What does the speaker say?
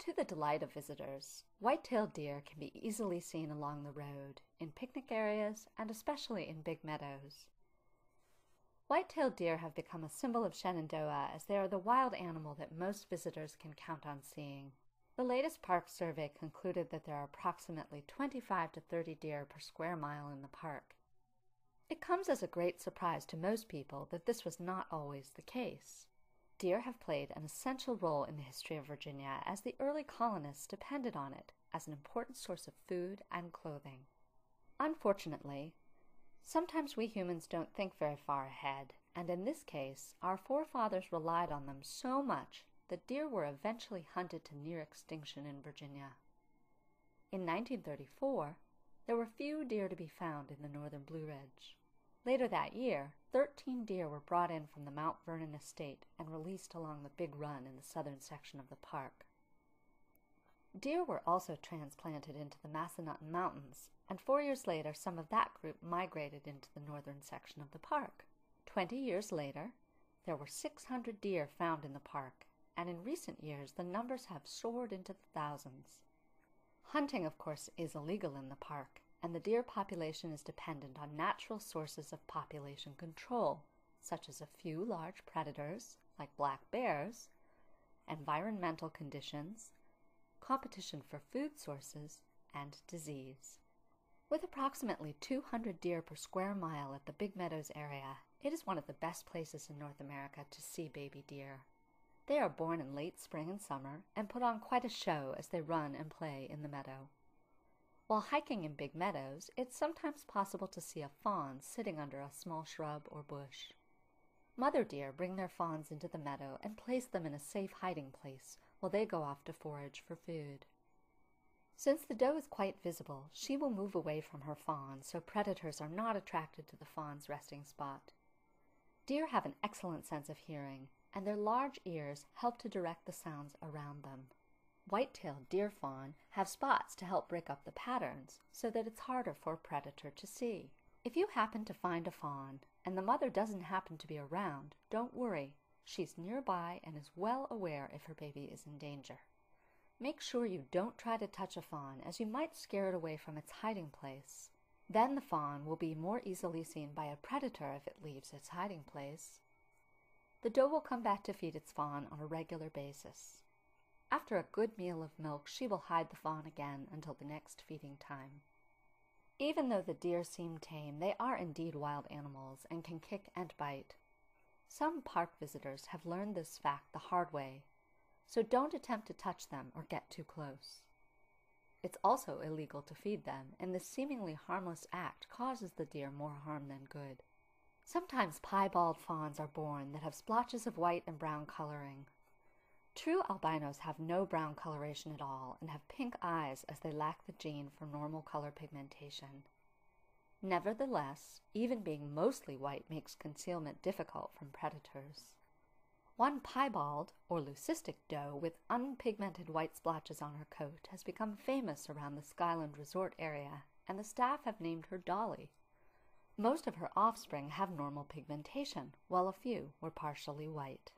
To the delight of visitors, white-tailed deer can be easily seen along the road, in picnic areas, and especially in big meadows. White-tailed deer have become a symbol of Shenandoah as they are the wild animal that most visitors can count on seeing. The latest park survey concluded that there are approximately 25 to 30 deer per square mile in the park. It comes as a great surprise to most people that this was not always the case. Deer have played an essential role in the history of Virginia as the early colonists depended on it as an important source of food and clothing. Unfortunately, sometimes we humans don't think very far ahead, and in this case, our forefathers relied on them so much that deer were eventually hunted to near extinction in Virginia. In 1934, there were few deer to be found in the northern Blue Ridge. Later that year, 13 deer were brought in from the Mount Vernon estate and released along the Big Run in the southern section of the park. Deer were also transplanted into the Massanutten Mountains, and 4 years later some of that group migrated into the northern section of the park. 20 years later, there were 600 deer found in the park, and in recent years the numbers have soared into the thousands. Hunting, of course, is illegal in the park, and the deer population is dependent on natural sources of population control, such as a few large predators, like black bears, environmental conditions, competition for food sources, and disease. With approximately 200 deer per square mile at the Big Meadows area, it is one of the best places in North America to see baby deer. They are born in late spring and summer and put on quite a show as they run and play in the meadow. While hiking in big meadows, it's sometimes possible to see a fawn sitting under a small shrub or bush. Mother deer bring their fawns into the meadow and place them in a safe hiding place while they go off to forage for food. Since the doe is quite visible, she will move away from her fawn so predators are not attracted to the fawn's resting spot. Deer have an excellent sense of hearing, and their large ears help to direct the sounds around them. White-tailed deer fawn have spots to help break up the patterns so that it's harder for a predator to see. If you happen to find a fawn and the mother doesn't happen to be around, don't worry. She's nearby and is well aware if her baby is in danger. Make sure you don't try to touch a fawn, as you might scare it away from its hiding place. Then the fawn will be more easily seen by a predator if it leaves its hiding place. The doe will come back to feed its fawn on a regular basis. After a good meal of milk, she will hide the fawn again until the next feeding time. Even though the deer seem tame, they are indeed wild animals and can kick and bite. Some park visitors have learned this fact the hard way, so don't attempt to touch them or get too close. It's also illegal to feed them, and this seemingly harmless act causes the deer more harm than good. Sometimes piebald fawns are born that have splotches of white and brown coloring. True albinos have no brown coloration at all and have pink eyes as they lack the gene for normal color pigmentation. Nevertheless, even being mostly white makes concealment difficult from predators. One piebald, or leucistic doe with unpigmented white splotches on her coat has become famous around the Skyland Resort area, and the staff have named her Dolly. Most of her offspring have normal pigmentation, while a few were partially white.